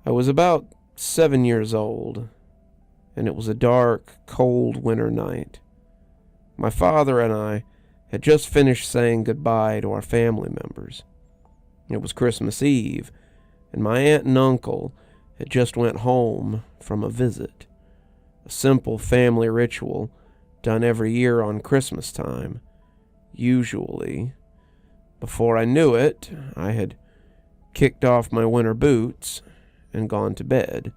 I was about 7 years old, and it was a dark, cold winter night. My father and I had just finished saying goodbye to our family members. It was Christmas Eve, and my aunt and uncle had just went home from a visit, a simple family ritual done every year on Christmas time. Usually, before I knew it, I had kicked off my winter boots and gone to bed.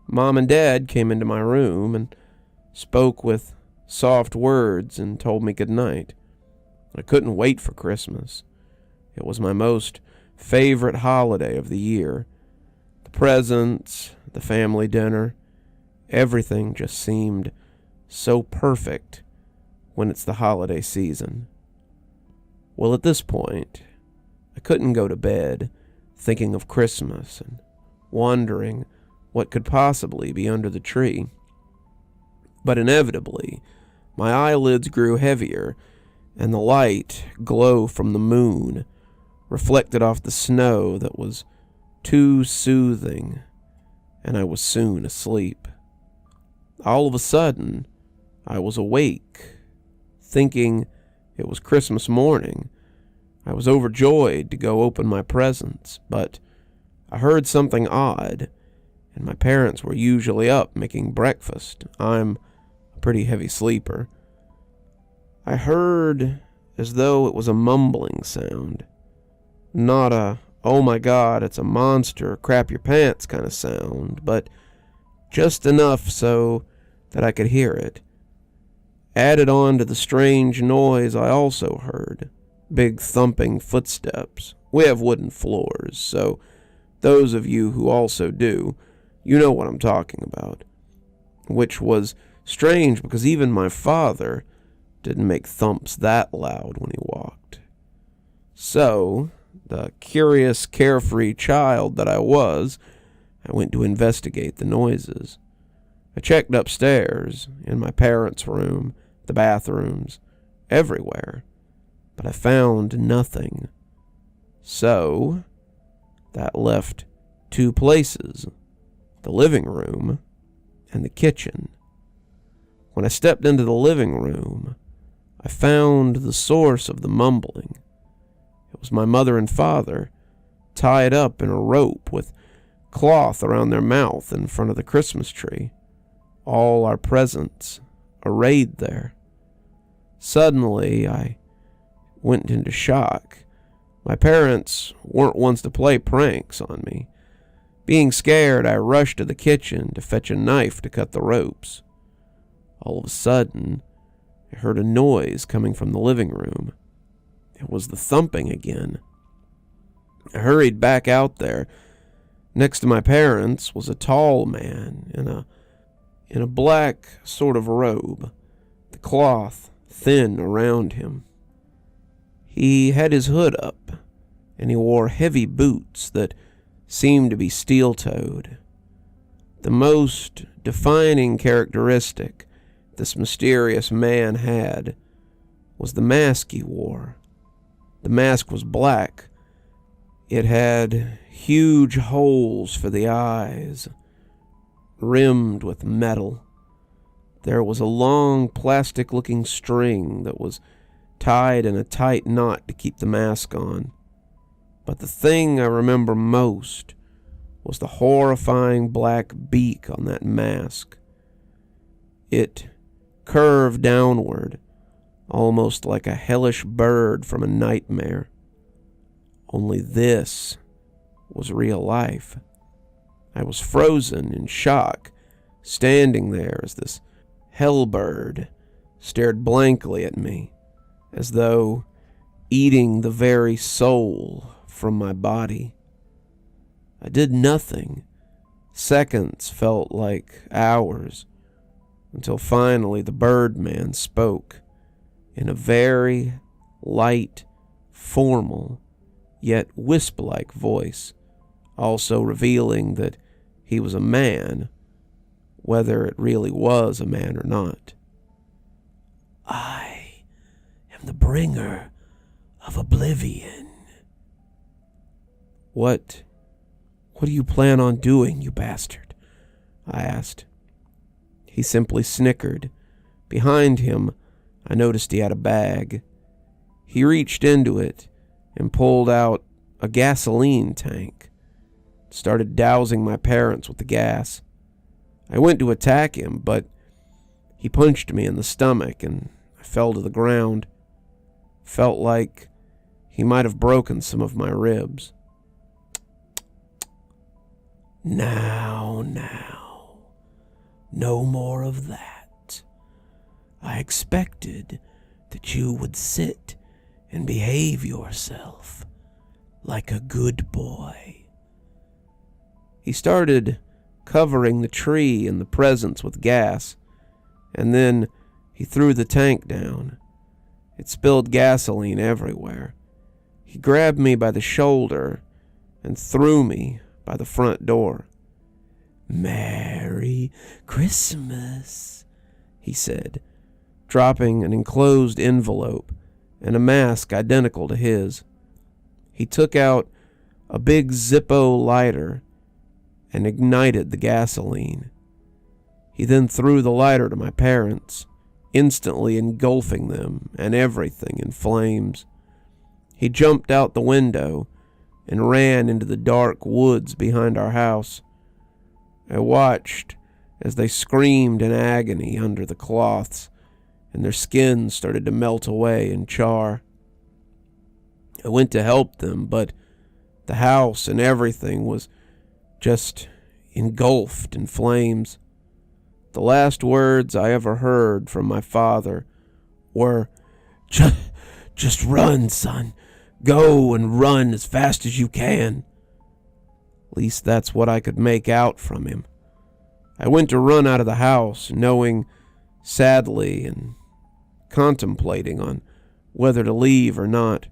Mom and Dad came into my room and spoke with soft words and told me good night. I couldn't wait for Christmas. It was my most favorite holiday of the year. The presents, the family dinner, everything just seemed so perfect when it's the holiday season. Well, at this point, I couldn't go to bed thinking of Christmas and wondering what could possibly be under the tree. But inevitably, my eyelids grew heavier, and the light glow from the moon reflected off the snow that was too soothing, and I was soon asleep. All of a sudden, I was awake, thinking it was Christmas morning. I was overjoyed to go open my presents, but I heard something odd, and my parents were usually up making breakfast. I'm a pretty heavy sleeper. I heard as though it was a mumbling sound. Not a, oh my God, it's a monster, crap your pants kind of sound, but just enough so that I could hear it. Added on to the strange noise I also heard big thumping footsteps. We have wooden floors, so those of you who also do, you know what I'm talking about. Which was strange because even my father didn't make thumps that loud when he walked. So, the curious, carefree child that I was, I went to investigate the noises. I checked upstairs, in my parents' room, the bathrooms, everywhere, but I found nothing. So, that left two places, the living room and the kitchen. When I stepped into the living room, I found the source of the mumbling. It was my mother and father, tied up in a rope with cloth around their mouth in front of the Christmas tree. All our presents arrayed there. Suddenly, I went into shock. My parents weren't ones to play pranks on me. Being scared, I rushed to the kitchen to fetch a knife to cut the ropes. All of a sudden, I heard a noise coming from the living room. It was the thumping again. I hurried back out there. Next to my parents was a tall man in a black sort of robe, the cloth thin around him. He had his hood up, and he wore heavy boots that seemed to be steel-toed. The most defining characteristic this mysterious man had was the mask he wore. The mask was black. It had huge holes for the eyes, rimmed with metal. There was a long plastic-looking string that was tied in a tight knot to keep the mask on. But the thing I remember most was the horrifying black beak on that mask. It curved downward, almost like a hellish bird from a nightmare. Only this was real life. I was frozen in shock, standing there as this hellbird stared blankly at me, as though eating the very soul from my body. I did nothing. Seconds felt like hours, until finally the Birdman spoke in a very light, formal, yet wisp-like voice, also revealing that he was a man, whether it really was a man or not. "I am the bringer of oblivion." What "What do you plan on doing, you bastard?" I asked. He simply snickered. Behind him, I noticed he had a bag. He reached into it and pulled out a gasoline tank. Started dousing my parents with the gas. I went to attack him, but he punched me in the stomach and I fell to the ground. Felt like he might have broken some of my ribs. Now, no more of that. I expected that you would sit and behave yourself like a good boy. He started covering the tree and the presents with gas, and then he threw the tank down. It spilled gasoline everywhere. He grabbed me by the shoulder and threw me by the front door. "Merry Christmas," he said, dropping an enclosed envelope and a mask identical to his. He took out a big Zippo lighter and ignited the gasoline. He then threw the lighter to my parents, instantly engulfing them and everything in flames. He jumped out the window and ran into the dark woods behind our house. I watched as they screamed in agony under the cloths, and their skins started to melt away and char. I went to help them, but the house and everything was just engulfed in flames. The last words I ever heard from my father were, Just run, son. Go and run as fast as you can." At least that's what I could make out from him. I went to run out of the house, knowing sadly and contemplating on whether to leave or not.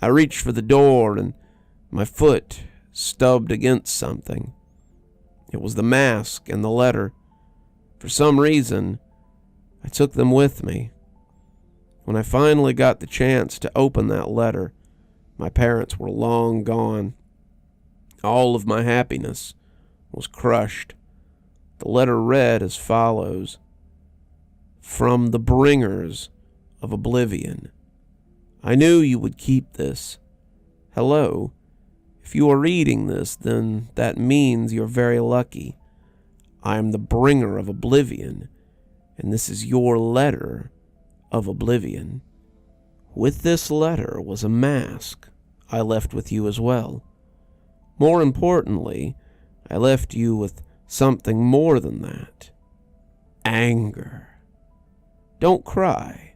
I reached for the door and my foot stubbed against something. It was the mask and the letter. For some reason, I took them with me. When I finally got the chance to open that letter, my parents were long gone. All of my happiness was crushed. The letter read as follows: "From the bringers of oblivion. I knew you would keep this. Hello. If you are reading this, then that means you're very lucky. I am the bringer of oblivion, and this is your letter of oblivion. With this letter was a mask I left with you as well. More importantly, I left you with something more than that. Anger. Don't cry,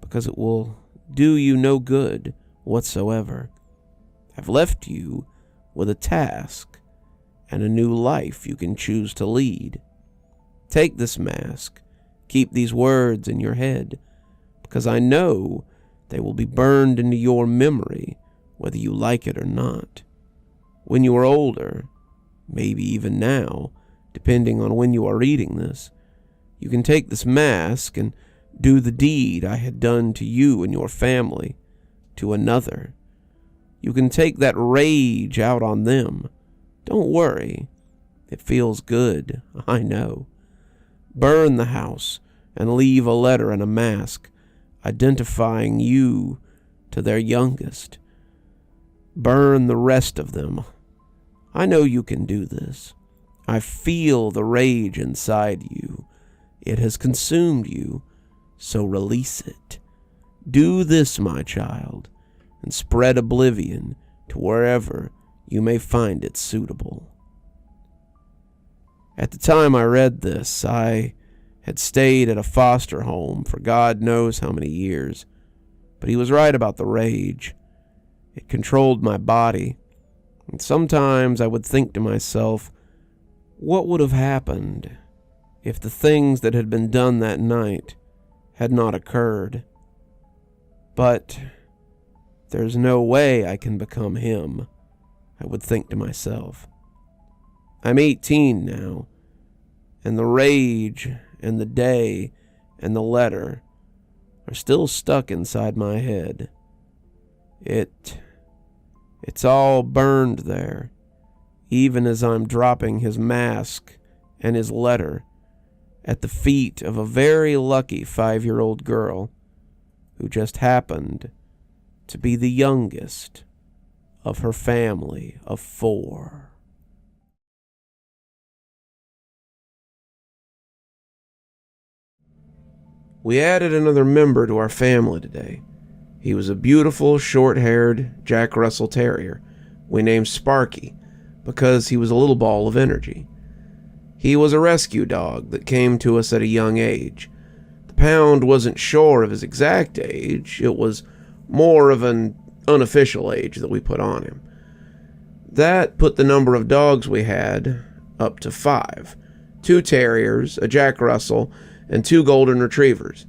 because it will do you no good whatsoever. I've left you with a task and a new life you can choose to lead. Take this mask, keep these words in your head, because I know they will be burned into your memory, whether you like it or not. When you are older, maybe even now, depending on when you are reading this, you can take this mask and do the deed I had done to you and your family to another. You can take that rage out on them. Don't worry. It feels good, I know. Burn the house and leave a letter and a mask identifying you to their youngest. Burn the rest of them. I know you can do this. I feel the rage inside you. It has consumed you, so release it. Do this, my child, and spread oblivion to wherever you may find it suitable." At the time I read this, I had stayed at a foster home for God knows how many years, but he was right about the rage. It controlled my body, and sometimes I would think to myself, what would have happened if the things that had been done that night had not occurred? But there's no way I can become him, I would think to myself. I'm 18 now, and the rage and the day and the letter are still stuck inside my head. It's all burned there, even as I'm dropping his mask and his letter at the feet of a very lucky 5-year-old girl who just happened to be the youngest of her family of 4. We added another member to our family today. He was a beautiful, short-haired Jack Russell Terrier we named Sparky because he was a little ball of energy. He was a rescue dog that came to us at a young age. The pound wasn't sure of his exact age. It was more of an unofficial age that we put on him. That put the number of dogs we had up to 5. 2 terriers, a Jack Russell, and 2 golden retrievers.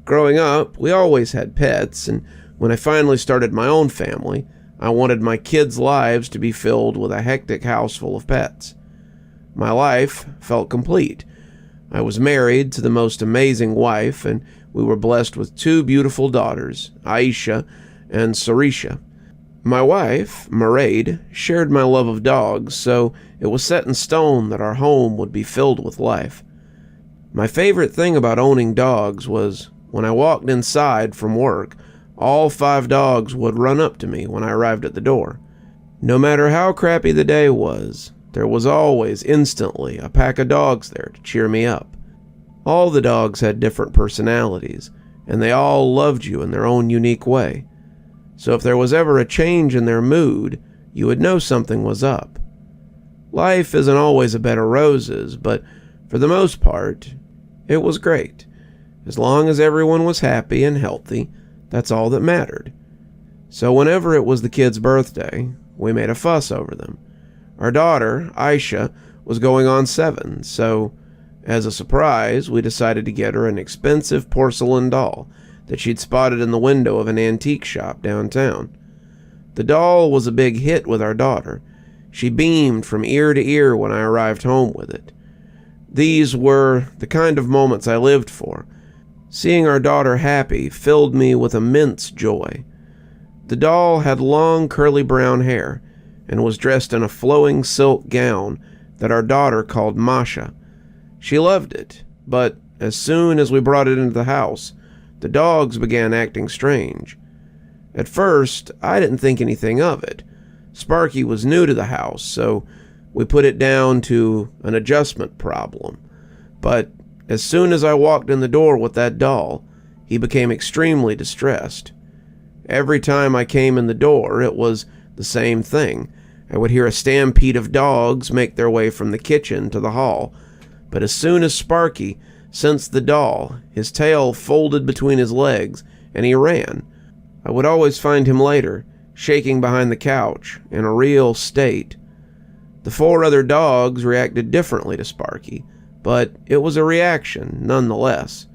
Growing up, we always had pets, and when I finally started my own family, I wanted my kids' lives to be filled with a hectic house full of pets. My life felt complete. I was married to the most amazing wife, and we were blessed with 2 beautiful daughters, Aisha and Sarisha. My wife, Mairead, shared my love of dogs, so it was set in stone that our home would be filled with life. My favorite thing about owning dogs was when I walked inside from work, all 5 dogs would run up to me when I arrived at the door. No matter how crappy the day was, there was always instantly a pack of dogs there to cheer me up. All the dogs had different personalities, and they all loved you in their own unique way. So if there was ever a change in their mood, you would know something was up. Life isn't always a bed of roses, but for the most part, it was great. As long as everyone was happy and healthy, that's all that mattered. So whenever it was the kids' birthday, we made a fuss over them. Our daughter, Aisha, was going on 7, so as a surprise, we decided to get her an expensive porcelain doll that she'd spotted in the window of an antique shop downtown. The doll was a big hit with our daughter. She beamed from ear to ear when I arrived home with it. These were the kind of moments I lived for. Seeing our daughter happy filled me with immense joy. The doll had long curly brown hair and was dressed in a flowing silk gown that our daughter called Masha. She loved it, but as soon as we brought it into the house, the dogs began acting strange. At first, I didn't think anything of it. Sparky was new to the house, so we put it down to an adjustment problem. But as soon as I walked in the door with that doll, he became extremely distressed. Every time I came in the door, it was the same thing. I would hear a stampede of dogs make their way from the kitchen to the hall. But as soon as Sparky sensed the doll, his tail folded between his legs, and he ran. I would always find him later, shaking behind the couch, in a real state. The 4 other dogs reacted differently to Sparky, but it was a reaction nonetheless.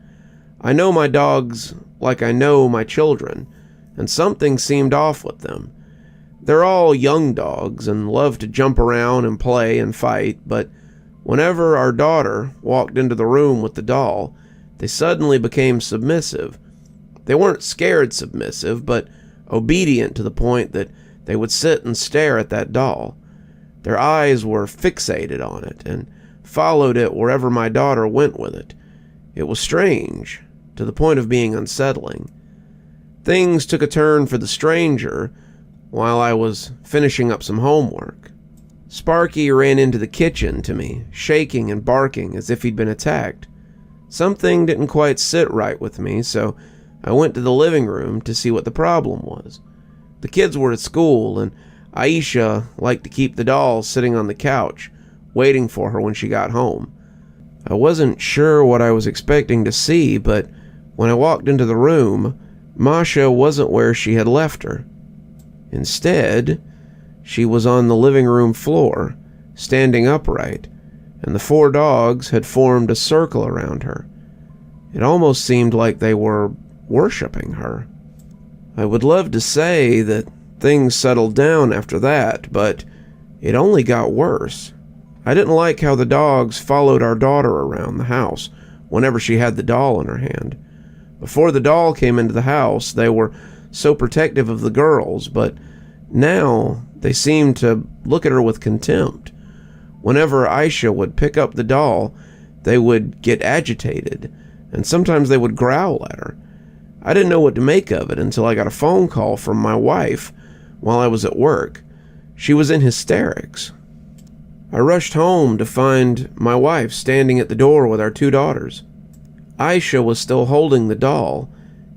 I know my dogs like I know my children, and something seemed off with them. They're all young dogs and love to jump around and play and fight, but whenever our daughter walked into the room with the doll, they suddenly became submissive. They weren't scared submissive, but obedient to the point that they would sit and stare at that doll. Their eyes were fixated on it and followed it wherever my daughter went with it. It was strange, to the point of being unsettling. Things took a turn for the stranger while I was finishing up some homework. Sparky ran into the kitchen to me, shaking and barking as if he'd been attacked. Something didn't quite sit right with me, so I went to the living room to see what the problem was. The kids were at school, and Aisha liked to keep the doll sitting on the couch, waiting for her when she got home. I wasn't sure what I was expecting to see, but when I walked into the room, Masha wasn't where she had left her. Instead, she was on the living room floor, standing upright, and the 4 dogs had formed a circle around her. It almost seemed like they were worshiping her. I would love to say that things settled down after that, but it only got worse. I didn't like how the dogs followed our daughter around the house whenever she had the doll in her hand. Before the doll came into the house, they were so protective of the girls, but now They seemed to look at her with contempt. Whenever Aisha would pick up the doll, they would get agitated, and sometimes they would growl at her. I didn't know what to make of it until I got a phone call from my wife while I was at work. She was in hysterics. I rushed home to find my wife standing at the door with our 2 daughters. Aisha was still holding the doll,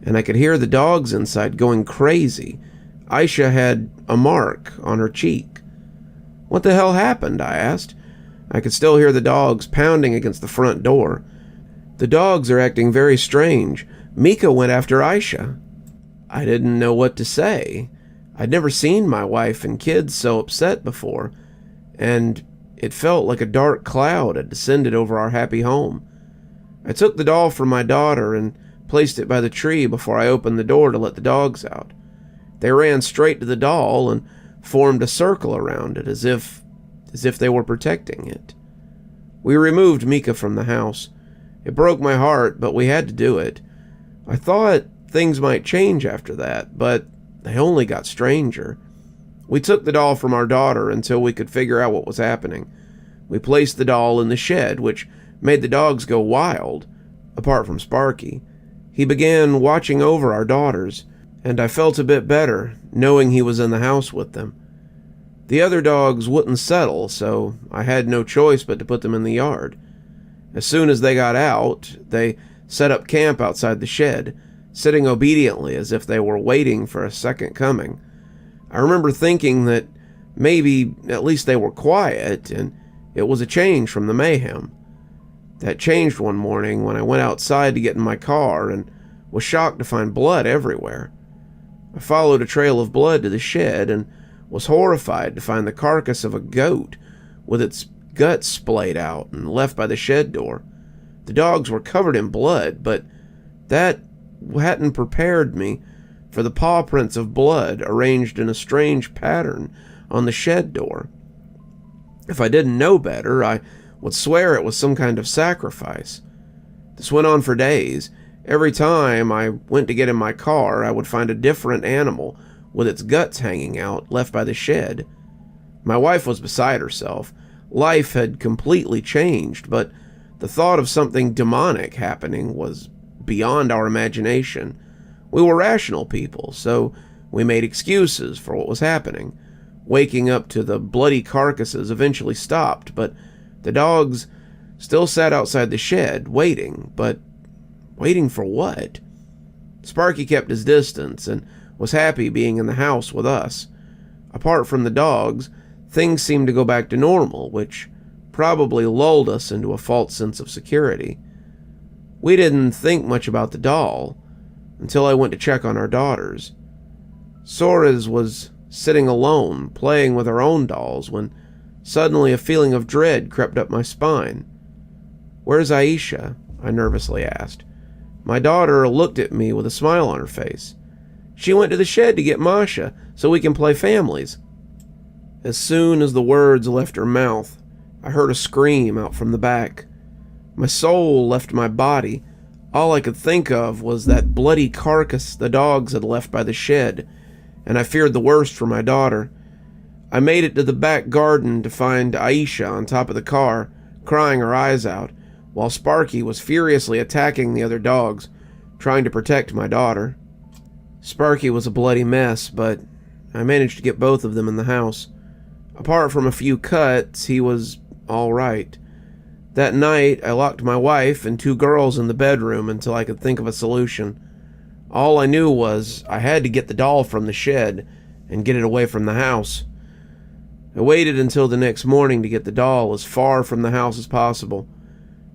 and I could hear the dogs inside going crazy. Aisha had a mark on her cheek. "What the hell happened?" I asked. I could still hear the dogs pounding against the front door. "The dogs are acting very strange. Mika went after Aisha." I didn't know what to say. I'd never seen my wife and kids so upset before, and it felt like a dark cloud had descended over our happy home. I took the doll from my daughter and placed it by the tree before I opened the door to let the dogs out. They ran straight to the doll and formed a circle around it as if they were protecting it. We removed Mika from the house. It broke my heart, but we had to do it. I thought things might change after that, but they only got stranger. We took the doll from our daughter until we could figure out what was happening. We placed the doll in the shed, which made the dogs go wild, apart from Sparky. He began watching over our daughters, and I felt a bit better knowing he was in the house with them. The other dogs wouldn't settle, so I had no choice but to put them in the yard. As soon as they got out, they set up camp outside the shed, sitting obediently as if they were waiting for a second coming. I remember thinking that maybe at least they were quiet, and it was a change from the mayhem. That changed one morning when I went outside to get in my car and was shocked to find blood everywhere. I followed a trail of blood to the shed and was horrified to find the carcass of a goat with its guts splayed out and left by the shed door. The dogs were covered in blood, but that hadn't prepared me for the paw prints of blood arranged in a strange pattern on the shed door. If I didn't know better, I would swear it was some kind of sacrifice. This went on for days. Every time I went to get in my car, I would find a different animal with its guts hanging out, left by the shed. My wife was beside herself. Life had completely changed, but the thought of something demonic happening was beyond our imagination. We were rational people, so we made excuses for what was happening. Waking up to the bloody carcasses eventually stopped, but the dogs still sat outside the shed, waiting. But waiting for what? Sparky kept his distance and was happy being in the house with us. Apart from the dogs, things seemed to go back to normal, which probably lulled us into a false sense of security. We didn't think much about the doll until I went to check on our daughters. Sora's was sitting alone, playing with her own dolls, when suddenly a feeling of dread crept up my spine. "Where's Aisha?" I nervously asked. My daughter looked at me with a smile on her face. "She went to the shed to get Masha so we can play families." As soon as the words left her mouth, I heard a scream out from the back. My soul left my body. All I could think of was that bloody carcass the dogs had left by the shed, and I feared the worst for my daughter. I made it to the back garden to find Aisha on top of the car, crying her eyes out, while Sparky was furiously attacking the other dogs, trying to protect my daughter. Sparky was a bloody mess, but I managed to get both of them in the house. Apart from a few cuts, he was all right. That night, I locked my wife and 2 girls in the bedroom until I could think of a solution. All I knew was I had to get the doll from the shed and get it away from the house. I waited until the next morning to get the doll as far from the house as possible.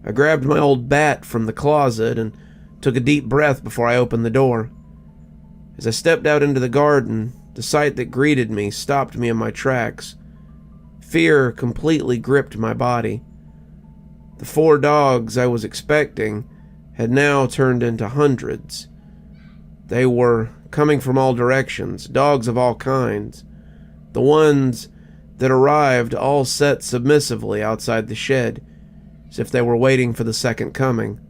I grabbed my old bat from the closet and took a deep breath before I opened the door. As I stepped out into the garden, the sight that greeted me stopped me in my tracks. Fear completely gripped my body. The 4 dogs I was expecting had now turned into hundreds. They were coming from all directions, dogs of all kinds. The ones that arrived all sat submissively outside the shed, as if they were waiting for the second coming.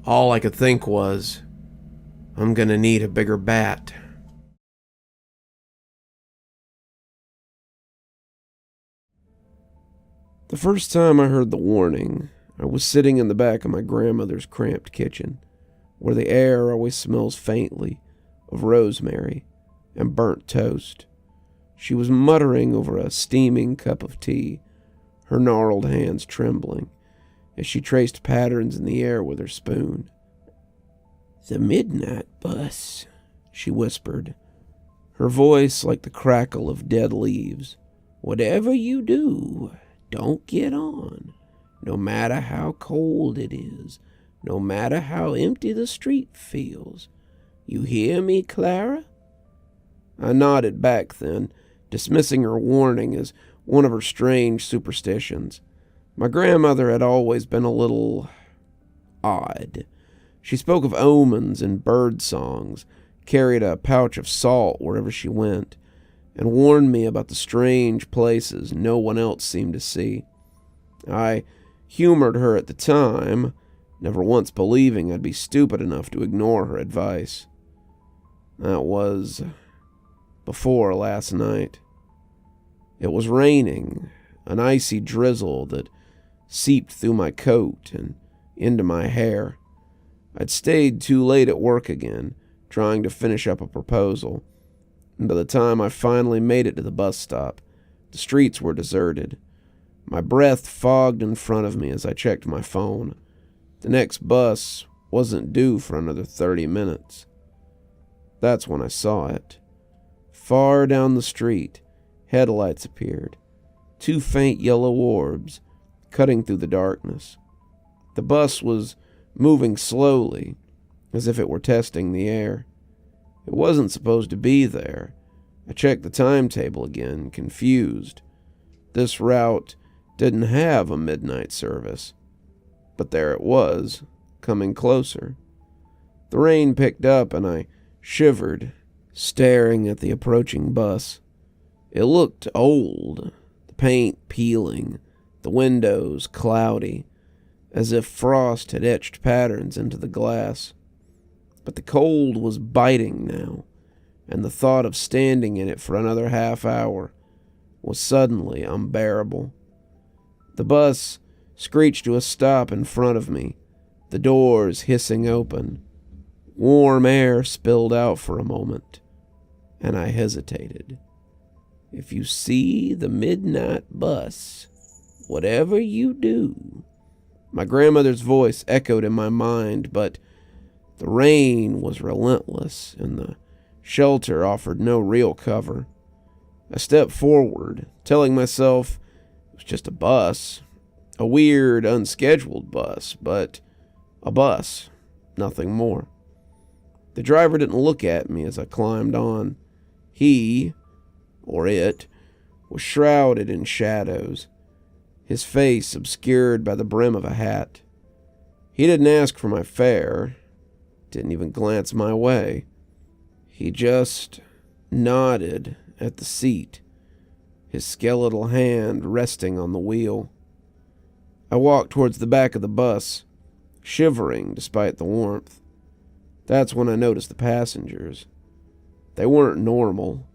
All I could think was, I'm gonna need a bigger bat. The first time I heard the warning, I was sitting in the back of my grandmother's cramped kitchen, where the air always smells faintly of rosemary and burnt toast. She was muttering over a steaming cup of tea, her gnarled hands trembling, as she traced patterns in the air with her spoon. "The midnight bus," she whispered, her voice like the crackle of dead leaves. "Whatever you do, don't get on, no matter how cold it is, no matter how empty the street feels. You hear me, Clara?" I nodded back then, dismissing her warning as one of her strange superstitions. My grandmother had always been a little odd. She spoke of omens and bird songs, carried a pouch of salt wherever she went, and warned me about the strange places no one else seemed to see. I humored her at the time, never once believing I'd be stupid enough to ignore her advice. That was before last night. It was raining, an icy drizzle that seeped through my coat and into my hair. I'd stayed too late at work again, trying to finish up a proposal, and by the time I finally made it to the bus stop, the streets were deserted. My breath fogged in front of me as I checked my phone. The next bus wasn't due for another 30 minutes. That's when I saw it. Far down the street, headlights appeared, 2 faint yellow orbs cutting through the darkness. The bus was moving slowly, as if it were testing the air. It wasn't supposed to be there. I checked the timetable again, confused. This route didn't have a midnight service, but there it was, coming closer. The rain picked up and I shivered, staring at the approaching bus. It looked old, the paint peeling, the windows cloudy, as if frost had etched patterns into the glass. But the cold was biting now, and the thought of standing in it for another half hour was suddenly unbearable. The bus screeched to a stop in front of me, the doors hissing open. Warm air spilled out for a moment, and I hesitated. "If you see the midnight bus, whatever you do..." My grandmother's voice echoed in my mind, but the rain was relentless, and the shelter offered no real cover. I stepped forward, telling myself it was just a bus, a weird, unscheduled bus, but a bus, nothing more. The driver didn't look at me as I climbed on. He, or it, was shrouded in shadows, his face obscured by the brim of a hat. He didn't ask for my fare, didn't even glance my way. He just nodded at the seat, his skeletal hand resting on the wheel. I walked towards the back of the bus, shivering despite the warmth. That's when I noticed the passengers. They weren't normal.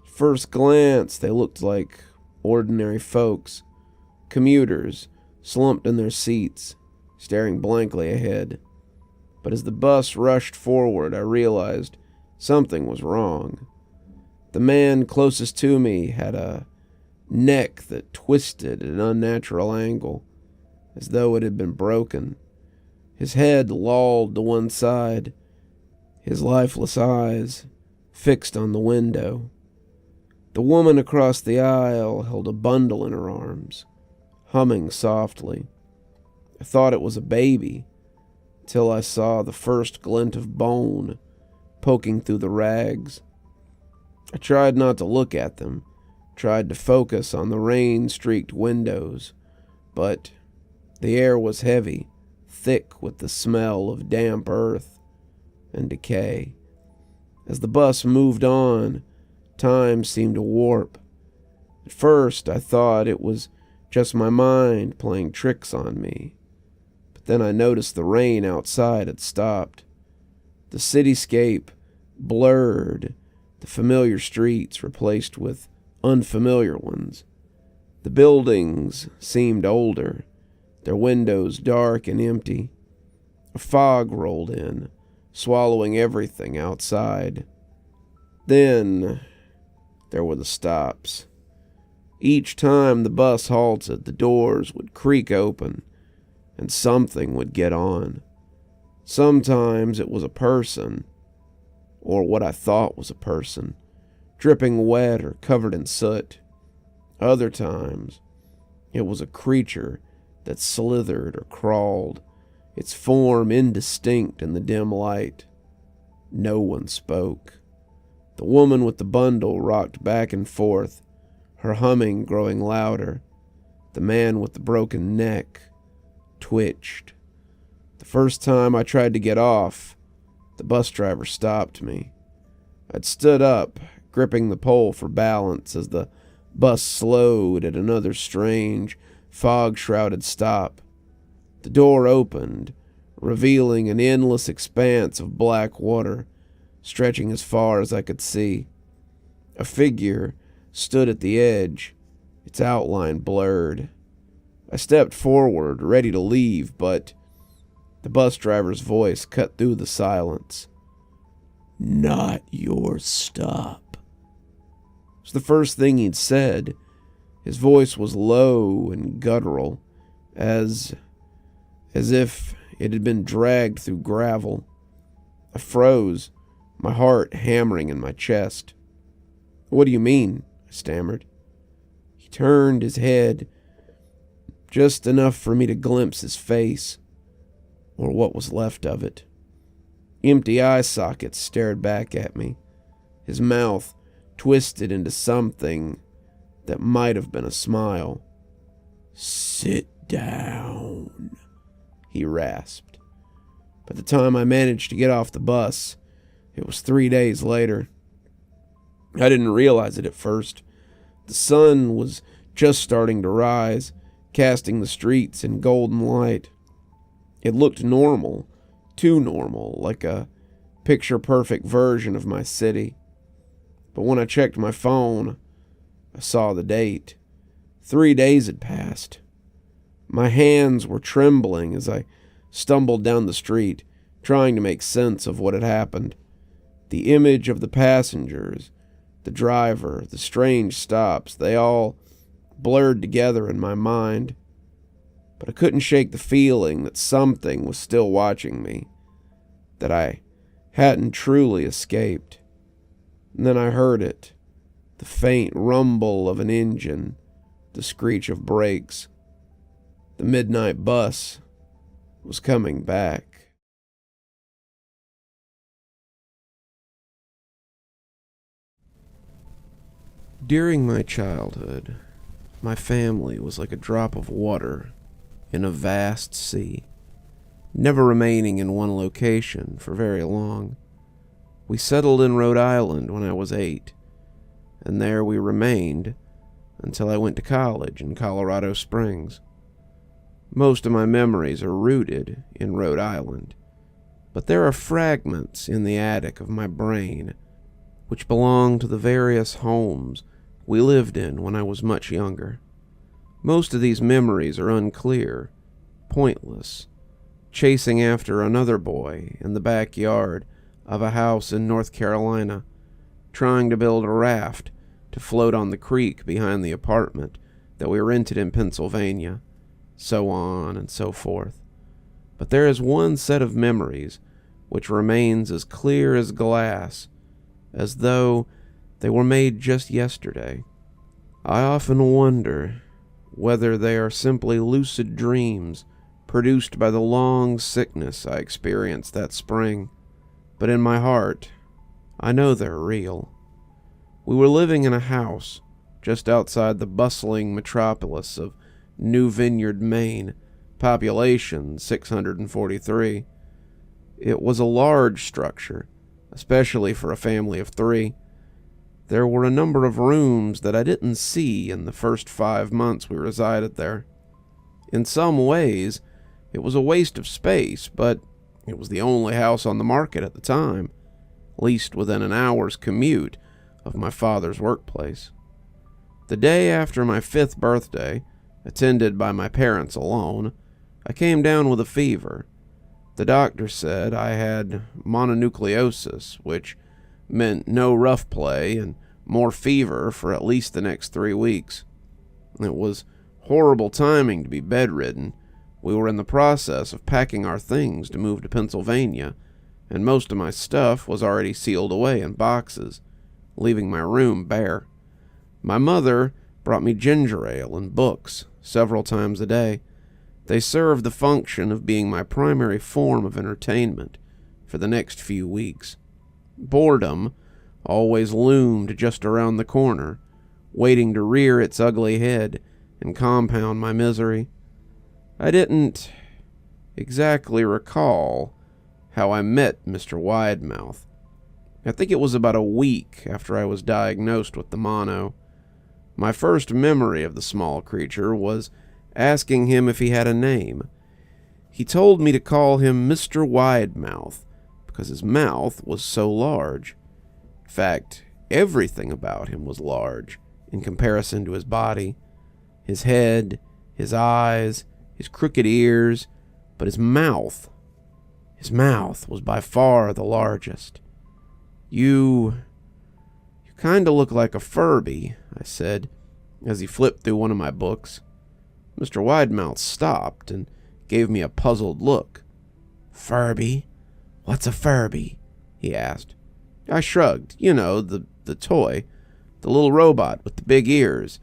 At first glance, they looked like ordinary folks, commuters slumped in their seats, staring blankly ahead. But as the bus rushed forward, I realized something was wrong. The man closest to me had a neck that twisted at an unnatural angle, as though it had been broken. His head lolled to one side, his lifeless eyes fixed on the window. The woman across the aisle held a bundle in her arms, humming softly. I thought it was a baby, till I saw the first glint of bone poking through the rags. I tried not to look at them, tried to focus on the rain-streaked windows, but the air was heavy, thick with the smell of damp earth and decay. As the bus moved on, time seemed to warp. At first, I thought it was just my mind playing tricks on me. But then I noticed the rain outside had stopped. The cityscape blurred, the familiar streets replaced with unfamiliar ones. The buildings seemed older, their windows dark and empty. A fog rolled in, swallowing everything outside. Then there were the stops. Each time the bus halted, the doors would creak open, and something would get on. Sometimes it was a person, or what I thought was a person, dripping wet or covered in soot. Other times, it was a creature that slithered or crawled, its form indistinct in the dim light. No one spoke. The woman with the bundle rocked back and forth, her humming growing louder. The man with the broken neck twitched. The first time I tried to get off, the bus driver stopped me. I'd stood up, gripping the pole for balance as the bus slowed at another strange, fog-shrouded stop. The door opened, revealing an endless expanse of black water, stretching as far as I could see. A figure stood at the edge, its outline blurred. I stepped forward, ready to leave, but the bus driver's voice cut through the silence. "Not your stop." It was the first thing he'd said. His voice was low and guttural, as if it had been dragged through gravel. I froze, my heart hammering in my chest. "What do you mean?" I stammered. He turned his head, just enough for me to glimpse his face, or what was left of it. Empty eye sockets stared back at me, his mouth twisted into something that might have been a smile. "Sit down," he rasped. By the time I managed to get off the bus, it was 3 days later. I didn't realize it at first. The sun was just starting to rise, casting the streets in golden light. It looked normal, too normal, like a picture-perfect version of my city. But when I checked my phone, I saw the date. 3 days had passed. My hands were trembling as I stumbled down the street, trying to make sense of what had happened. The image of the passengers, the driver, the strange stops, they all blurred together in my mind. But I couldn't shake the feeling that something was still watching me, that I hadn't truly escaped. And then I heard it, the faint rumble of an engine, the screech of brakes. The midnight bus was coming back. During my childhood, my family was like a drop of water in a vast sea, never remaining in one location for very long. We settled in Rhode Island when I was 8, and there we remained until I went to college in Colorado Springs. Most of my memories are rooted in Rhode Island, but there are fragments in the attic of my brain which belong to the various homes we lived in when I was much younger. Most of these memories are unclear, pointless, chasing after another boy in the backyard of a house in North Carolina, trying to build a raft to float on the creek behind the apartment that we rented in Pennsylvania, so on and so forth. But there is one set of memories which remains as clear as glass, as though they were made just yesterday. I often wonder whether they are simply lucid dreams produced by the long sickness I experienced that spring. But in my heart, I know they're real. We were living in a house just outside the bustling metropolis of New Vineyard, Maine, population 643. It was a large structure, especially for a family of 3. There were a number of rooms that I didn't see in the first 5 months we resided there. In some ways, it was a waste of space, but it was the only house on the market at the time, least within an hour's commute of my father's workplace. The day after my 5th birthday, attended by my parents alone, I came down with a fever. The doctor said I had mononucleosis, which meant no rough play and more fever for at least the next 3 weeks. It was horrible timing to be bedridden. We were in the process of packing our things to move to Pennsylvania, and most of my stuff was already sealed away in boxes, leaving my room bare. My mother brought me ginger ale and books several times a day. They served the function of being my primary form of entertainment for the next few weeks. Boredom always loomed just around the corner, waiting to rear its ugly head and compound my misery. I didn't exactly recall how I met Mr. Widemouth. I think it was about a week after I was diagnosed with the mono. My first memory of the small creature was asking him if he had a name. He told me to call him Mr. Widemouth because his mouth was so large. In fact, everything about him was large in comparison to his body. His head, his eyes, his crooked ears, but his mouth was by far the largest. You kinda look like a Furby, I said, as he flipped through one of my books. Mr. Widemouth stopped and gave me a puzzled look. Furby? What's a Furby? He asked. I shrugged. You know, the toy. The little robot with the big ears.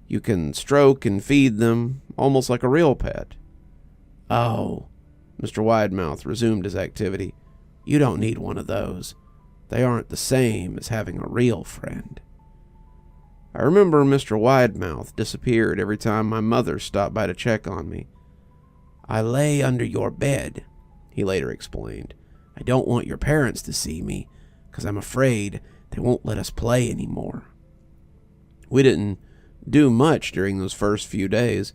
You can stroke and feed them, almost like a real pet. Oh, Mr. Widemouth resumed his activity. You don't need one of those. They aren't the same as having a real friend. I remember Mr. Widemouth disappeared every time my mother stopped by to check on me. I lay under your bed, he later explained. I don't want your parents to see me, because I'm afraid they won't let us play anymore. We didn't do much during those first few days.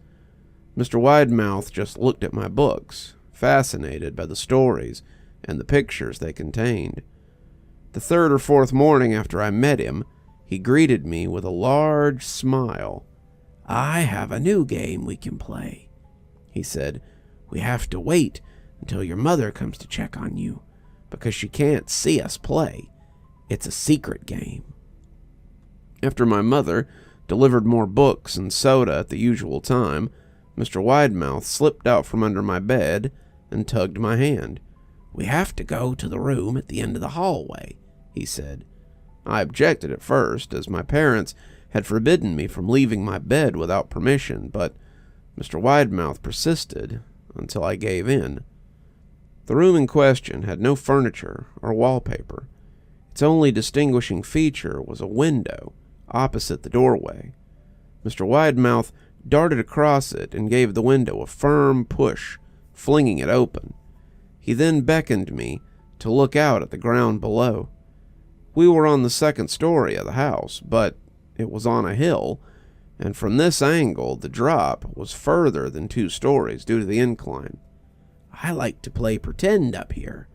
Mr. Widemouth just looked at my books, fascinated by the stories and the pictures they contained. The 3rd or 4th morning after I met him, he greeted me with a large smile. I have a new game we can play, he said. We have to wait until your mother comes to check on you, because she can't see us play. It's a secret game. After my mother delivered more books and soda at the usual time, Mr. Widemouth slipped out from under my bed and tugged my hand. We have to go to the room at the end of the hallway, he said. I objected at first, as my parents had forbidden me from leaving my bed without permission, but Mr. Widemouth persisted until I gave in. The room in question had no furniture or wallpaper. Its only distinguishing feature was a window opposite the doorway. Mr. Widemouth darted across it and gave the window a firm push, flinging it open. He then beckoned me to look out at the ground below. We were on the 2nd story of the house, but it was on a hill, and from this angle the drop was further than 2 stories due to the incline. I like to play pretend up here,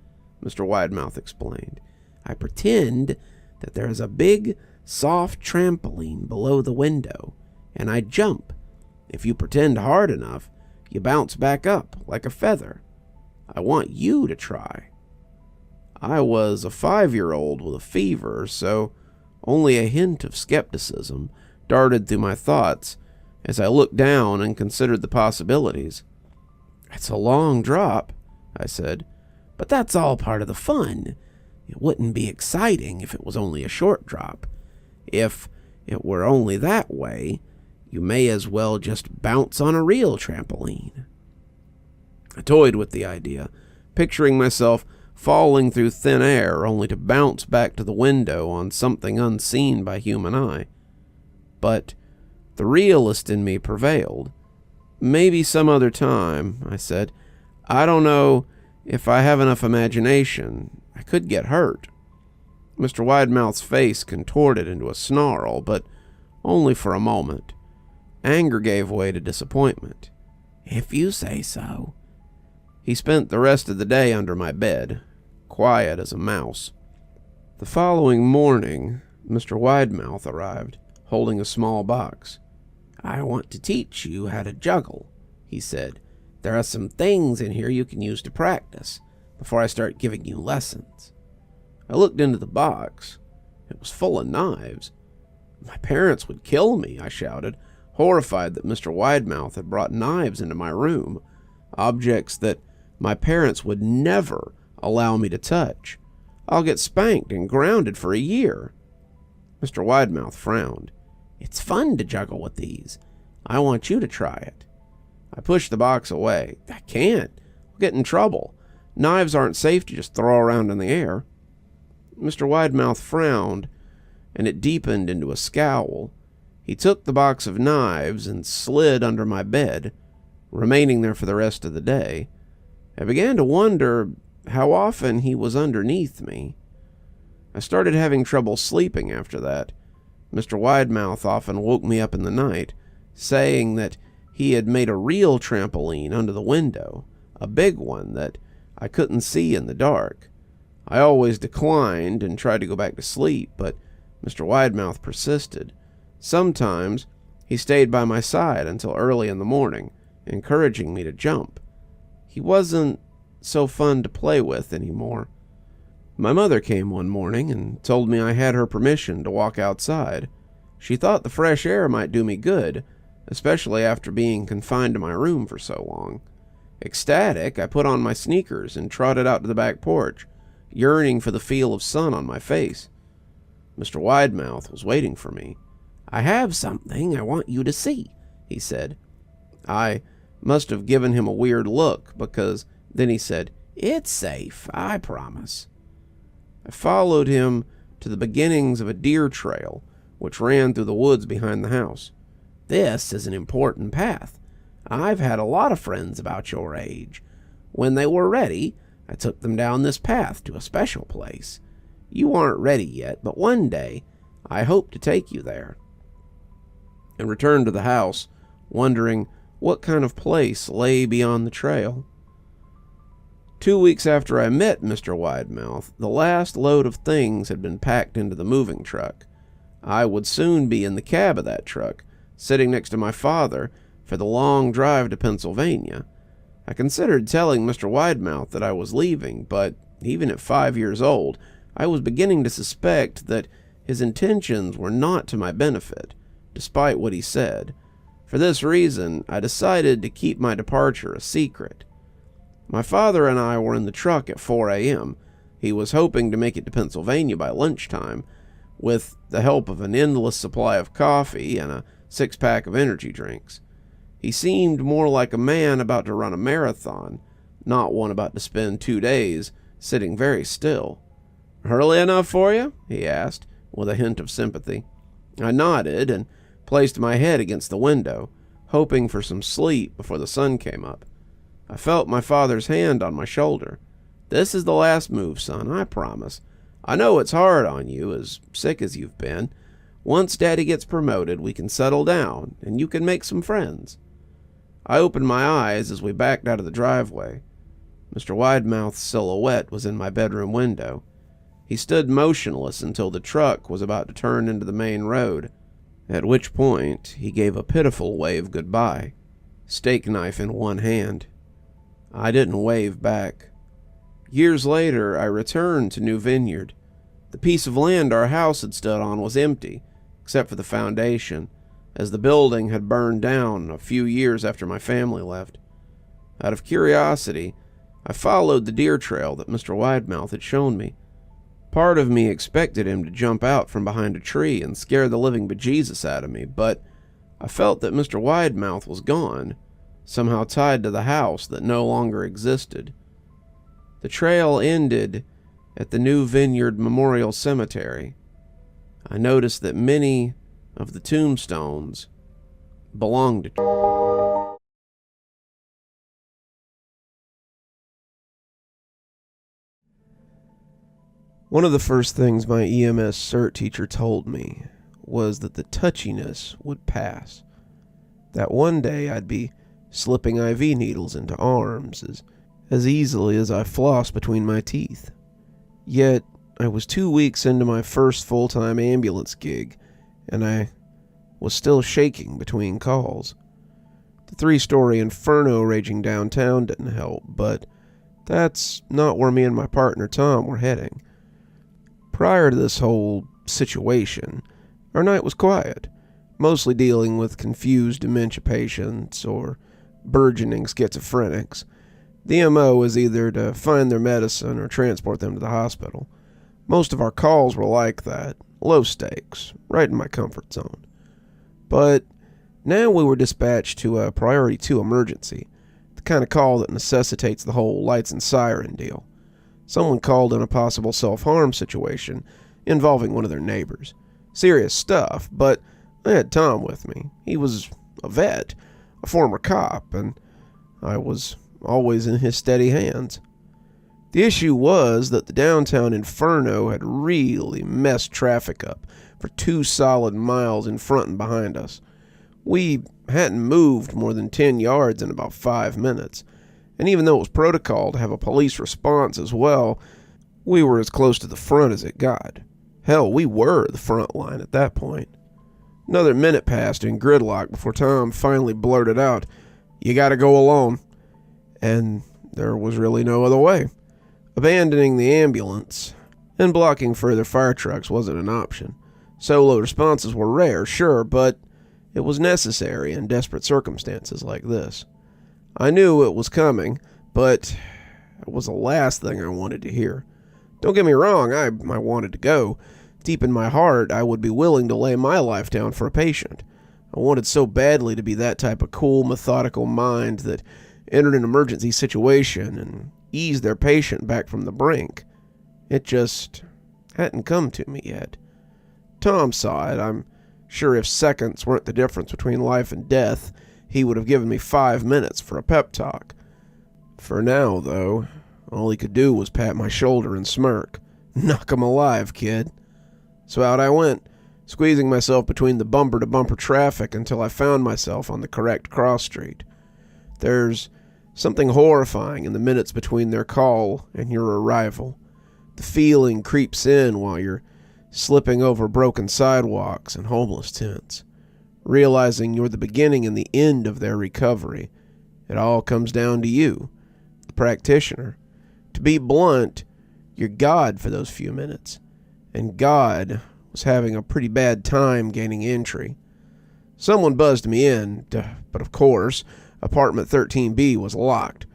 Mr. Widemouth explained. I pretend that there is a big, soft trampoline below the window, and I jump. If you pretend hard enough, you bounce back up like a feather. I want you to try. I was a 5-year-old with a fever, so only a hint of skepticism darted through my thoughts as I looked down and considered the possibilities. It's a long drop, I said, but that's all part of the fun. It wouldn't be exciting if it was only a short drop. If it were only that way, you may as well just bounce on a real trampoline. I toyed with the idea, picturing myself falling through thin air only to bounce back to the window on something unseen by human eye. But the realist in me prevailed. Maybe some other time, I said. I don't know if I have enough imagination. I could get hurt. Mr. Widemouth's face contorted into a snarl, but only for a moment. Anger gave way to disappointment. If you say so. He spent the rest of the day under my bed, quiet as a mouse. The following morning, Mr. Widemouth arrived, holding a small box. "I want to teach you how to juggle," he said. "There are some things in here you can use to practice before I start giving you lessons." I looked into the box. It was full of knives. "My parents would kill me," I shouted, horrified that Mr. Widemouth had brought knives into my room, objects that my parents would never allow me to touch. "I'll get spanked and grounded for a year." Mr. Widemouth frowned. "It's fun to juggle with these. I want you to try it." I pushed the box away. "I can't. I'll get in trouble. Knives aren't safe to just throw around in the air." Mr. Widemouth frowned, and it deepened into a scowl. He took the box of knives and slid under my bed, remaining there for the rest of the day. I began to wonder how often he was underneath me. I started having trouble sleeping after that. Mr. Widemouth often woke me up in the night, saying that he had made a real trampoline under the window, a big one that I couldn't see in the dark. I always declined and tried to go back to sleep, but Mr. Widemouth persisted. Sometimes he stayed by my side until early in the morning, encouraging me to jump. He wasn't so fun to play with anymore. My mother came one morning and told me I had her permission to walk outside. She thought the fresh air might do me good, especially after being confined to my room for so long. Ecstatic, I put on my sneakers and trotted out to the back porch, yearning for the feel of sun on my face. Mr. Widemouth was waiting for me. "I have something I want you to see," he said. I must have given him a weird look, because then he said, "It's safe, I promise." I followed him to the beginnings of a deer trail, which ran through the woods behind the house. "This is an important path. I've had a lot of friends about your age. When they were ready, I took them down this path to a special place. You aren't ready yet, but one day I hope to take you there." I returned to the house, wondering what kind of place lay beyond the trail. 2 weeks after I met Mr. Widemouth, the last load of things had been packed into the moving truck. I would soon be in the cab of that truck, sitting next to my father for the long drive to Pennsylvania. I considered telling Mr. Widemouth that I was leaving, but even at 5 years old, I was beginning to suspect that his intentions were not to my benefit, despite what he said. For this reason, I decided to keep my departure a secret. My father and I were in the truck at 4 a.m. He was hoping to make it to Pennsylvania by lunchtime, with the help of an endless supply of coffee and a 6-pack of energy drinks. He seemed more like a man about to run a marathon, not one about to spend 2 days sitting very still. "Early enough for you?" he asked, with a hint of sympathy. I nodded and placed my head against the window, hoping for some sleep before the sun came up. I felt my father's hand on my shoulder. "This is the last move, son, I promise. I know it's hard on you, as sick as you've been. Once Daddy gets promoted, we can settle down, and you can make some friends." I opened my eyes as we backed out of the driveway. Mr. Widemouth's silhouette was in my bedroom window. He stood motionless until the truck was about to turn into the main road, at which point he gave a pitiful wave goodbye, steak knife in one hand. I didn't wave back. Years later, I returned to New Vineyard. The piece of land our house had stood on was empty, except for the foundation, as the building had burned down a few years after my family left. Out of curiosity, I followed the deer trail that Mr. Widemouth had shown me. Part of me expected him to jump out from behind a tree and scare the living bejesus out of me, but I felt that Mr. Widemouth was gone, somehow tied to the house that no longer existed. The trail ended at the New Vineyard Memorial Cemetery. I noticed that many of the tombstones belonged to... One of the first things my EMS cert teacher told me was that the touchiness would pass. That one day I'd be slipping IV needles into arms as easily as I flossed between my teeth. Yet, I was 2 weeks into my first full-time ambulance gig, and I was still shaking between calls. The 3-story inferno raging downtown didn't help, but that's not where me and my partner Tom were heading. Prior to this whole situation, our night was quiet, mostly dealing with confused dementia patients or burgeoning schizophrenics. The MO is either to find their medicine or transport them to the hospital. Most of our calls were like that, low stakes, right in my comfort zone. But now we were dispatched to a Priority 2 emergency, the kind of call that necessitates the whole lights and siren deal. Someone called in a possible self-harm situation involving one of their neighbors. Serious stuff, but I had Tom with me. He was a vet, a former cop, and I was always in his steady hands. The issue was that the downtown inferno had really messed traffic up for 2 solid miles in front and behind us. We hadn't moved more than 10 yards in about 5 minutes, and even though it was protocol to have a police response as well, we were as close to the front as it got. Hell, we were the front line at that point. Another minute passed in gridlock before Tom finally blurted out, "You gotta go alone." And there was really no other way. Abandoning the ambulance and blocking further fire trucks wasn't an option. Solo responses were rare, sure, but it was necessary in desperate circumstances like this. I knew it was coming, but it was the last thing I wanted to hear. Don't get me wrong, I wanted to go. Deep in my heart, I would be willing to lay my life down for a patient. I wanted so badly to be that type of cool, methodical mind that entered an emergency situation and eased their patient back from the brink. It just hadn't come to me yet. Tom saw it. I'm sure if seconds weren't the difference between life and death, he would have given me 5 minutes for a pep talk. For now, though, all he could do was pat my shoulder and smirk. "Knock 'em alive, kid." So out I went, squeezing myself between the bumper-to-bumper traffic until I found myself on the correct cross street. There's something horrifying in the minutes between their call and your arrival. The feeling creeps in while you're slipping over broken sidewalks and homeless tents, realizing you're the beginning and the end of their recovery. It all comes down to you, the practitioner. To be blunt, you're God for those few minutes, and God was having a pretty bad time gaining entry. Someone buzzed me in, but of course, apartment 13B was locked.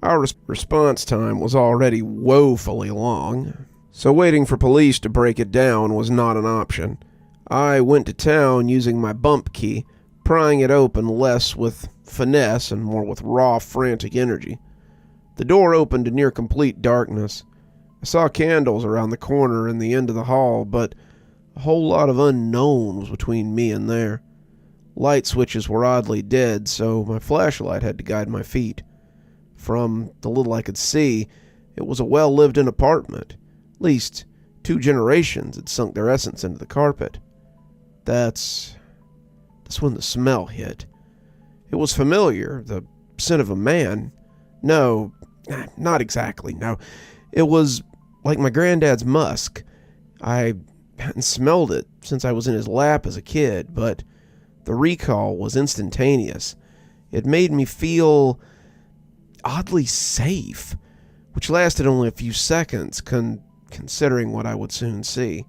Our response time was already woefully long, so waiting for police to break it down was not an option. I went to town using my bump key, prying it open less with finesse and more with raw, frantic energy. The door opened to near complete darkness. I saw candles around the corner and the end of the hall, but a whole lot of unknown was between me and there. Light switches were oddly dead, so my flashlight had to guide my feet. From the little I could see, it was a well-lived-in apartment. At least 2 generations had sunk their essence into the carpet. That's when the smell hit. It was familiar, the scent of a man. No, not exactly, no. It was like my granddad's musk. I hadn't smelled it since I was in his lap as a kid, but the recall was instantaneous. It made me feel oddly safe, which lasted only a few seconds, considering what I would soon see.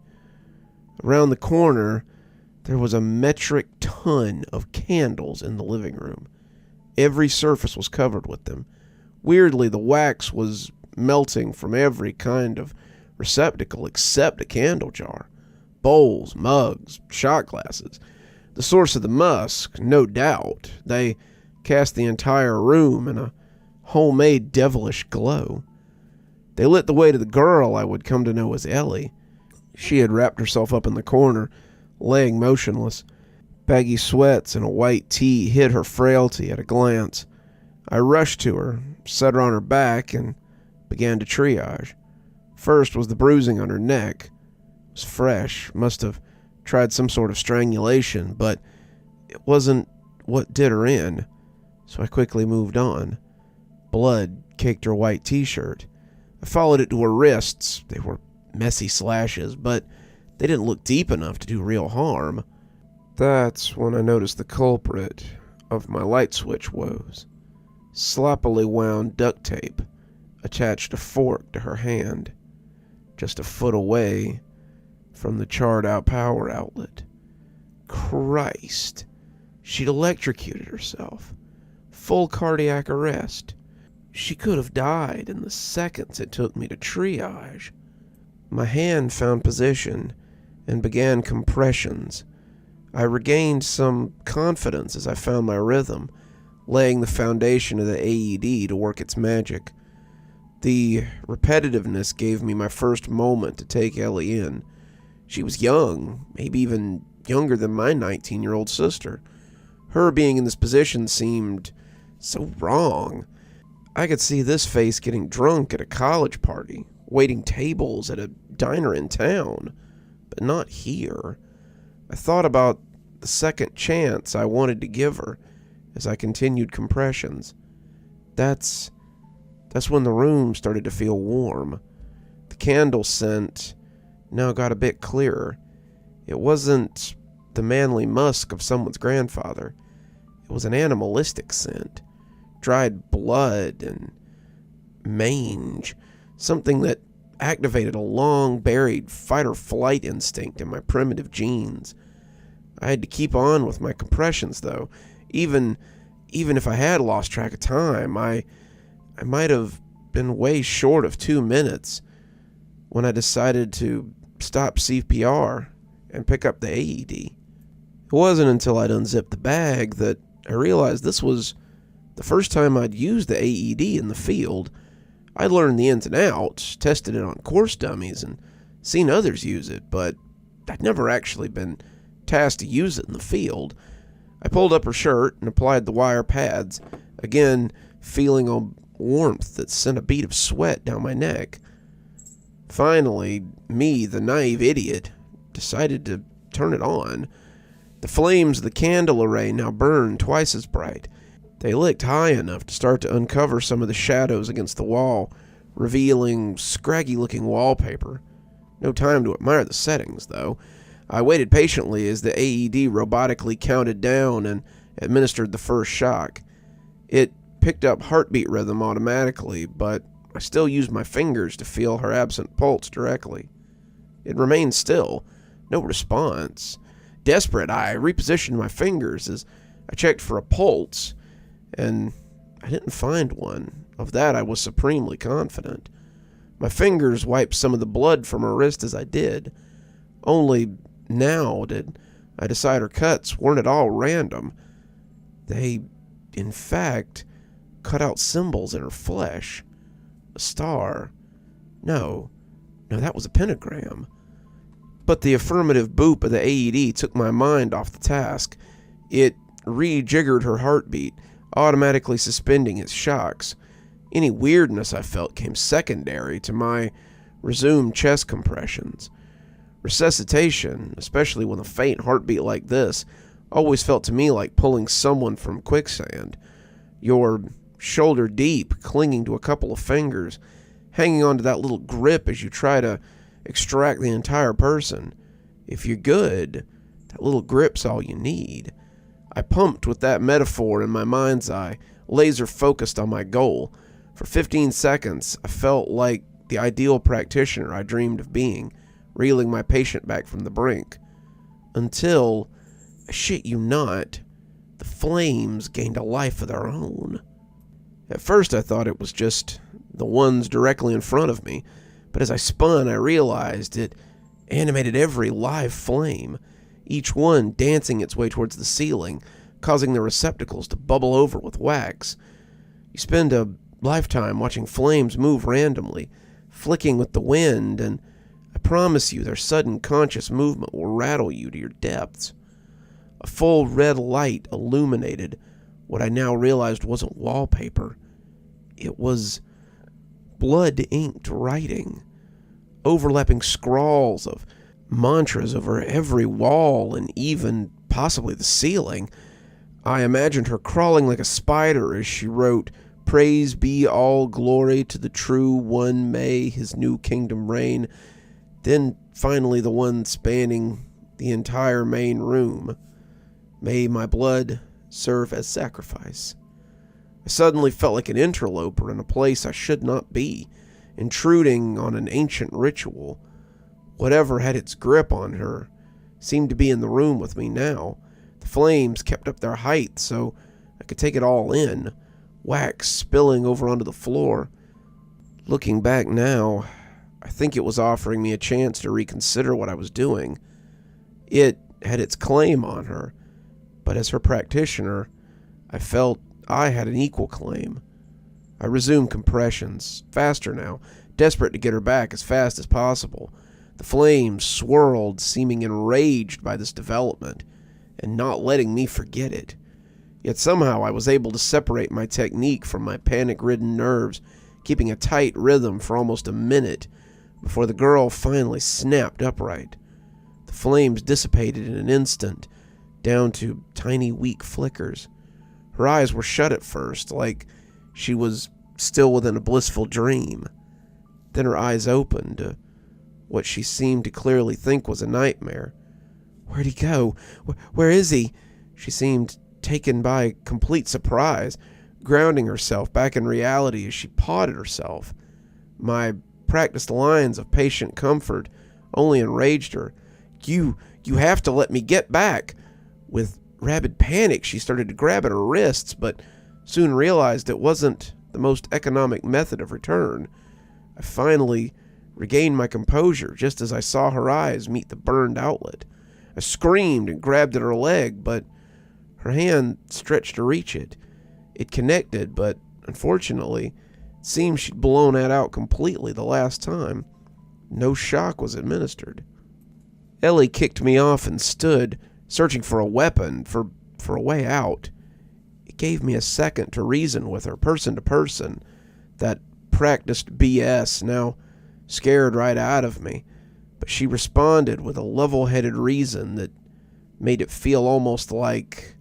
Around the corner, there was a metric ton of candles in the living room. Every surface was covered with them. Weirdly, the wax was melting from every kind of receptacle except a candle jar. Bowls, mugs, shot glasses. The source of the musk, no doubt. They cast the entire room in a homemade devilish glow. They lit the way to the girl I would come to know as Ellie. She had wrapped herself up in the corner, laying motionless. Baggy sweats and a white tee hid her frailty at a glance. I rushed to her, set her on her back, and began to triage. First was the bruising on her neck. It was fresh, must have tried some sort of strangulation, but it wasn't what did her in, so I quickly moved on. Blood caked her white t-shirt. I followed it to her wrists. They were messy slashes, but they didn't look deep enough to do real harm. That's when I noticed the culprit of my light switch woes. Sloppily wound duct tape attached a fork to her hand, just a foot away from the charred-out power outlet. Christ, she'd electrocuted herself. Full cardiac arrest. She could have died in the seconds it took me to triage. My hand found position and began compressions. I regained some confidence as I found my rhythm, laying the foundation of the AED to work its magic. The repetitiveness gave me my first moment to take Ellie in. She was young, maybe even younger than my 19-year-old sister. Her being in this position seemed so wrong. I could see this face getting drunk at a college party, waiting tables at a diner in town, but not here. I thought about the second chance I wanted to give her as I continued compressions. That's when the room started to feel warm. The candle scent now got a bit clearer. It wasn't the manly musk of someone's grandfather. It was an animalistic scent. Dried blood and mange. Something that activated a long-buried fight-or-flight instinct in my primitive genes. I had to keep on with my compressions, though. Even if I had lost track of time, I might have been way short of 2 minutes when I decided to stop CPR and pick up the AED. It wasn't until I'd unzipped the bag that I realized this was the first time I'd used the AED in the field. I'd learned the ins and outs, tested it on course dummies, and seen others use it, but I'd never actually been tasked to use it in the field. I pulled up her shirt and applied the wire pads, again feeling a warmth that sent a bead of sweat down my neck. Finally, me, the naive idiot, decided to turn it on. The flames of the candle array now burned twice as bright. They licked high enough to start to uncover some of the shadows against the wall, revealing scraggy-looking wallpaper. No time to admire the settings, though. I waited patiently as the AED robotically counted down and administered the first shock. It picked up heartbeat rhythm automatically, but I still used my fingers to feel her absent pulse directly. It remained still. No response. Desperate, I repositioned my fingers as I checked for a pulse, and I didn't find one. Of that I was supremely confident. My fingers wiped some of the blood from her wrist as I did. Only now did I decide her cuts weren't at all random. They, in fact, cut out symbols in her flesh. A star. No, that was a pentagram. But the affirmative boop of the AED took my mind off the task. It rejiggered her heartbeat, automatically suspending its shocks. Any weirdness I felt came secondary to my resumed chest compressions. Resuscitation, especially with a faint heartbeat like this, always felt to me like pulling someone from quicksand. You're shoulder deep, clinging to a couple of fingers, hanging onto that little grip as you try to extract the entire person. If you're good, that little grip's all you need. I pumped with that metaphor in my mind's eye, laser focused on my goal. For 15 seconds, I felt like the ideal practitioner I dreamed of being, reeling my patient back from the brink. Until, I shit you not, the flames gained a life of their own. At first I thought it was just the ones directly in front of me, but as I spun I realized it animated every live flame, each one dancing its way towards the ceiling, causing the receptacles to bubble over with wax. You spend a lifetime watching flames move randomly, flicking with the wind, and I promise you their sudden conscious movement will rattle you to your depths. A full red light illuminated what I now realized wasn't wallpaper. It was blood-inked writing, overlapping scrawls of mantras over every wall and even possibly the ceiling. I imagined her crawling like a spider as she wrote, "Praise be all glory to the true one, may his new kingdom reign." Then finally the one spanning the entire main room. May my blood serve as sacrifice. I suddenly felt like an interloper in a place I should not be, intruding on an ancient ritual. Whatever had its grip on her seemed to be in the room with me now. The flames kept up their height so I could take it all in, wax spilling over onto the floor. Looking back now, I think it was offering me a chance to reconsider what I was doing. It had its claim on her, but as her practitioner, I felt I had an equal claim. I resumed compressions, faster now, desperate to get her back as fast as possible. The flames swirled, seeming enraged by this development, and not letting me forget it. Yet somehow I was able to separate my technique from my panic-ridden nerves, keeping a tight rhythm for almost a minute before the girl finally snapped upright. The flames dissipated in an instant, down to tiny weak flickers. Her eyes were shut at first, like she was still within a blissful dream. Then her eyes opened to what she seemed to clearly think was a nightmare. Where'd he go? Where is he? She seemed taken by complete surprise, grounding herself back in reality as she pawed at herself. My practiced lines of patient comfort only enraged her. You have to let me get back. With rabid panic, she started to grab at her wrists, but soon realized it wasn't the most economic method of return. I finally regained my composure just as I saw her eyes meet the burned outlet. I screamed and grabbed at her leg, but her hand stretched to reach it. It connected, but unfortunately, it seemed she'd blown that out completely the last time. No shock was administered. Ellie kicked me off and stood, searching for a weapon, for a way out. It gave me a second to reason with her, person to person. That practiced BS now scared right out of me, but she responded with a level-headed reason that made it feel almost like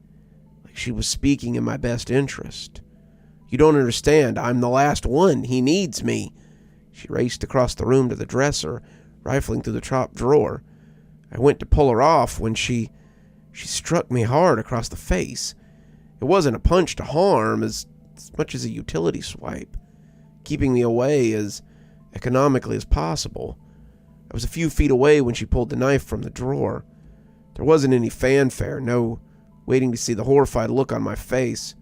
she was speaking in my best interest. You don't understand. I'm the last one. He needs me. She raced across the room to the dresser, rifling through the top drawer. I went to pull her off when she struck me hard across the face. It wasn't a punch to harm as much as a utility swipe, keeping me away as economically as possible. I was a few feet away when she pulled the knife from the drawer. There wasn't any fanfare, no waiting to see the horrified look on my face.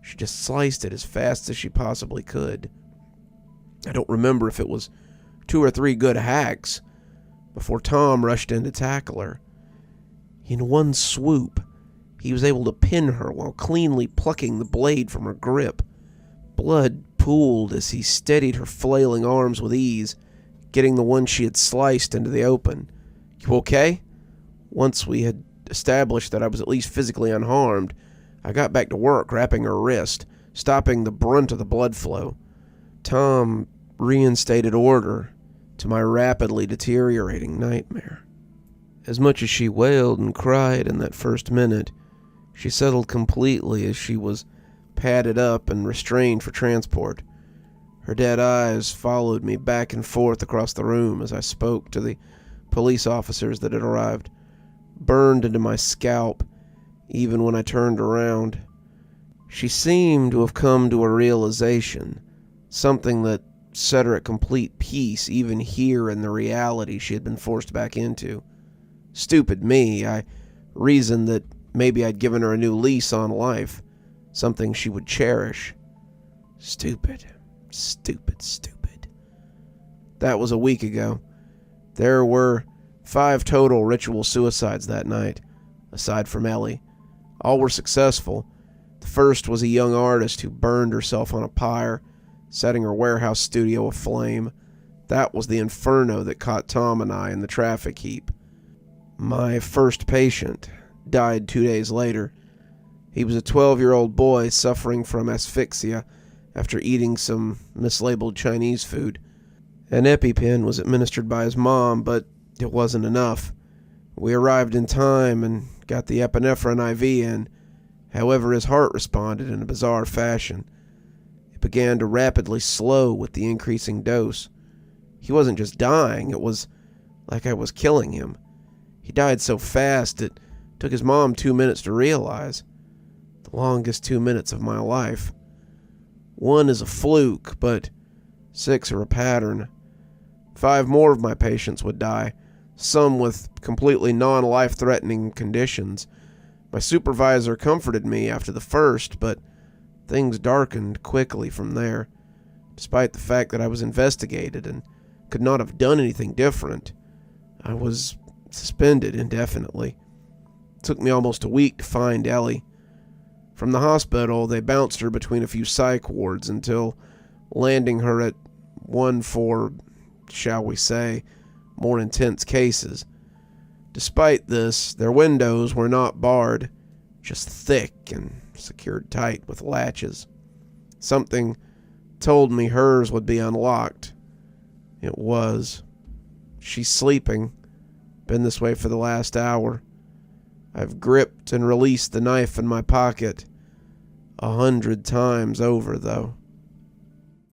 She just sliced it as fast as she possibly could. I don't remember if it was 2 or 3 good hacks before Tom rushed in to tackle her. In one swoop, he was able to pin her while cleanly plucking the blade from her grip. Blood pooled as he steadied her flailing arms with ease, getting the one she had sliced into the open. You okay? Once we had established that I was at least physically unharmed, I got back to work wrapping her wrist, stopping the brunt of the blood flow. Tom reinstated order to my rapidly deteriorating nightmare. As much as she wailed and cried in that first minute, she settled completely as she was padded up and restrained for transport. Her dead eyes followed me back and forth across the room as I spoke to the police officers that had arrived, burned into my scalp even when I turned around. She seemed to have come to a realization, something that set her at complete peace even here in the reality she had been forced back into. Stupid me, I reasoned that maybe I'd given her a new lease on life, something she would cherish. Stupid. That was a week ago. There were 5 total ritual suicides that night, aside from Ellie. All were successful. The first was a young artist who burned herself on a pyre, setting her warehouse studio aflame. That was the inferno that caught Tom and I in the traffic heap. My first patient died 2 days later. He was a 12-year-old boy suffering from asphyxia after eating some mislabeled Chinese food. An EpiPen was administered by his mom, but it wasn't enough. We arrived in time and got the epinephrine IV in. However, his heart responded in a bizarre fashion. It began to rapidly slow with the increasing dose. He wasn't just dying, it was like I was killing him. He died so fast it Took his mom 2 minutes to realize. The longest 2 minutes of my life. 1 is a fluke, but 6 are a pattern. 5 more of my patients would die, some with completely non-life-threatening conditions. My supervisor comforted me after the first, but things darkened quickly from there. Despite the fact that I was investigated and could not have done anything different, I was suspended indefinitely. It took me almost a week to find Ellie. From the hospital, they bounced her between a few psych wards until landing her at one for, shall we say, more intense cases. Despite this, their windows were not barred, just thick and secured tight with latches. Something told me hers would be unlocked. It was. She's sleeping. Been this way for the last hour. I've gripped and released the knife in my pocket 100 times over, though.